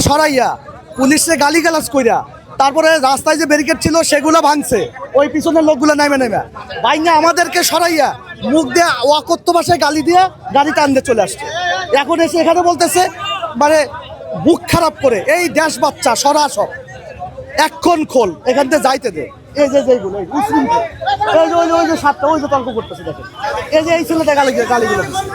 সরাইয়া পুলিশে গালিগালাজ কইরা তারপরে রাস্তায় যে ব্যারিকেড ছিল সেগুলো ভাঙছে, ওই পিছনের লোকগুলো নেমে ভাইঙ্গা আমাদেরকে সরাইয়া মুখ দিয়ে অকথ্য ভাষায় গালি দিয়ে গাড়ি টানতে চলে আসছে। এখন এসে এখানে বলতেছে মানে বুক খারাপ করে এই দেশ বাচ্চা সরা সব এখন খোল এখান থেকে যাইতে দে। এই যে যেগুলো ওই যে সাতটা ওই যে তর্ক করতেছে দেখেন, এই যে এই ছেলেটা গালিগুলো দিচ্ছে।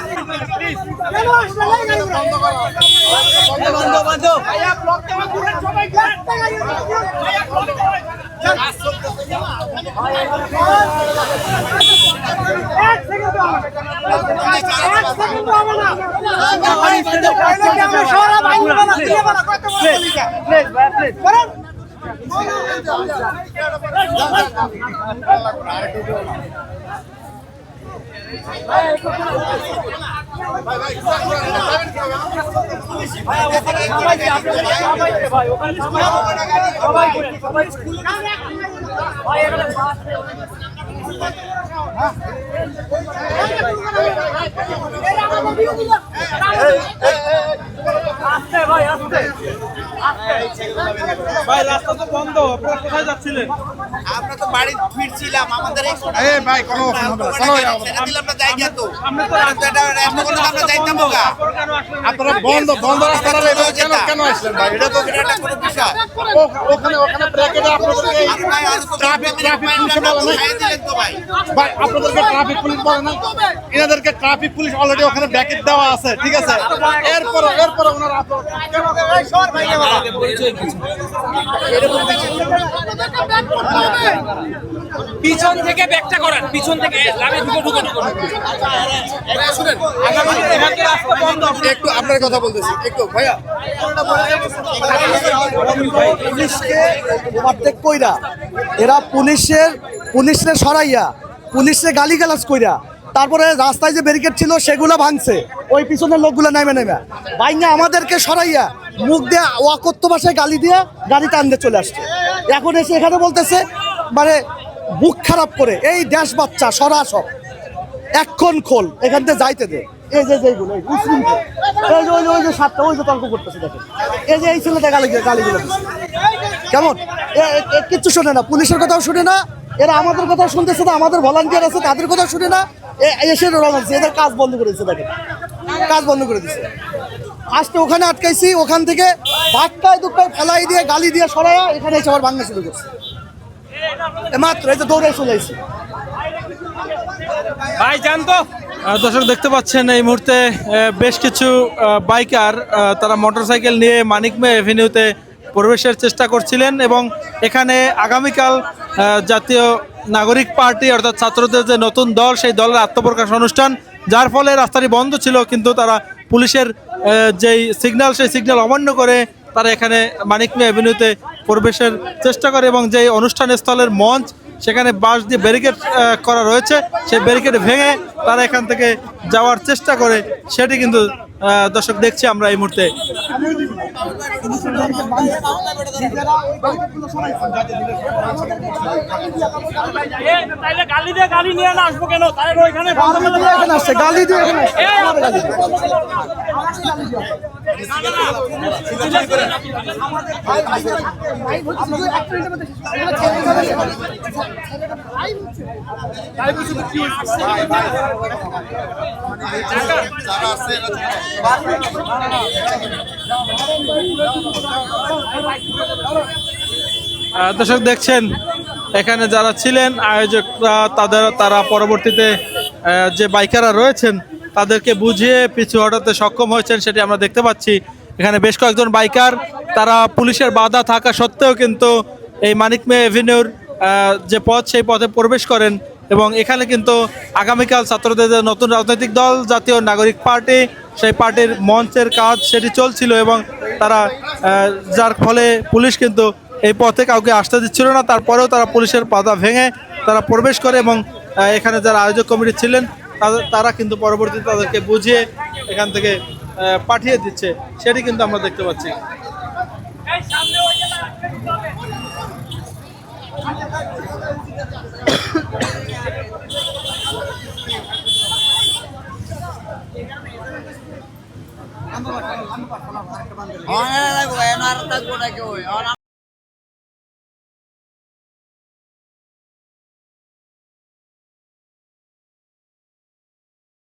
ভাই রাস্তা তো বন্ধ, আপনারা কোথায় যাচ্ছিলেন? আমরা তো বাড়ি ফিরছিলাম, আমাদের এই ভাই কোনো জায়গা তো আমরা যাইতাম না। আপনারা বন্ধ রাস্তাটা কেন আসলেন ভাই? এটা তো কোনো বিষয় ওখানে ব্র্যাকেটে আপনাদেরকে ট্রাফিক পুলিশ বলে না ভাই, আপনাদেরকে ট্রাফিক পুলিশ বলে না, এনাদেরকে ট্রাফিক পুলিশ অলরেডি ওখানে ব্র্যাকেট দেওয়া আছে, ঠিক আছে? এরপর ওনারা পিছন থেকে ব্যাকটা করেন, পিছন থেকে ঢুকে একটু আপনার কথা বলতেছি একটু ভাইয়া। পুলিশকে ওভারটেক কইরা এরা পুলিশে সরাইয়া পুলিশে গালিগালাজ কইরা তারপরে রাস্তায় যে ব্যারিকেড ছিল সেগুলো ভাঙছে, ওই পিছনের লোকগুলো নেমে ভাইঙ্গা আমাদেরকে সরাইয়া মুখ দিয়ে অকথ্য ভাষায় গালি দিয়ে গাড়ি টানতে চলে আসছে। এখন এসে এখানে বলতেছে মানে বুক খারাপ করে এই দেশ বাচ্চা সরা সব এখন খোল এখান থেকে যাইতে দে। এই যে যেগুলো ওই যে সাতটা ওই যে তর্ক করতেছে দেখেন, এই যে এই ছেলেটা গালিগুলো দিচ্ছে। কেমন কিচ্ছু শোনে না, পুলিশের কথাও শুনে না, এরা আমাদের কথাও শুনতেছে না, আমাদের ভলান্টিয়ার আছে তাদের কথাও শুনে না, এসে রঙাচ্ছে, এদের কাজ বন্ধ করে দিচ্ছে দেখেন, কাজ বন্ধ করে দিচ্ছে। আজকে ওখানে আটকাইছি, ওখান থেকে ধাক্কায় দুক্কায় ফেলাই দিয়ে গালি দিয়ে সরাইয়া এখানে এসে আবার ভাঙা শুরু করছে। মাত্র এই যে দৌড়ে চলে আসছি ভাই জানতো। দর্শক দেখতে পাচ্ছেন এই মুহূর্তে বেশ কিছু বাইকার তারা মোটরসাইকেল নিয়ে মানিক মে এভিনিউতে প্রবেশের চেষ্টা করছিলেন এবং এখানে আগামীকাল জাতীয় নাগরিক পার্টি অর্থাৎ ছাত্রদের যে নতুন দল সেই দলের আত্মপ্রকাশ অনুষ্ঠান, যার ফলে রাস্তাটি বন্ধ ছিল, কিন্তু তারা পুলিশের যেই সিগন্যাল সেই সিগন্যাল অমান্য করে তারা এখানে মানিক মে এভিনিউতে প্রবেশের চেষ্টা করে এবং যেই অনুষ্ঠান স্থলের মঞ্চ সেখানে বাঁশ দিয়ে ব্যারিকেড করা রয়েছে, সেই ব্যারিকেড ভেঙে তারা এখান থেকে যাওয়ার চেষ্টা করে, সেটি কিন্তু দর্শক দেখছি আমরা এই মুহূর্তে। গালি নিয়ে না আসবো কেন? গালি দিয়ে দর্শক দেখছেন এখানে যারা ছিলেন আয়োজকরা তারা পরবর্তীতে যে বাইকাররা রয়েছেন তাদেরকে বুঝিয়ে পিছু হটাতে সক্ষম হয়েছেন, সেটি আমরা দেখতে পাচ্ছি। এখানে বেশ কয়েকজন বাইকার তারা পুলিশের বাধা থাকা সত্ত্বেও কিন্তু এই মানিক মে এভিনিউর যে পথ সেই পথে প্রবেশ করেন এবং এখানে কিন্তু আগামীকাল ছাত্রদের নতুন রাজনৈতিক দল জাতীয় নাগরিক পার্টি সেই পার্টির মঞ্চের কাজ সেটি চলছিল এবং তারা যার ফলে পুলিশ কিন্তু এই পথে কাউকে আসতে দিচ্ছিল না, তারপরেও তারা পুলিশের বাধা ভেঙে তারা প্রবেশ করে এবং এখানে যারা আয়োজক কমিটি ছিলেন তারা কিন্তু পরবর্তীতে তাদেরকে বুঝিয়ে এখান থেকে পাঠিয়ে দিচ্ছে, সেটি কিন্তু আমরা দেখতে পাচ্ছি। লাগবো, এনো আর থাকবো না কেউ।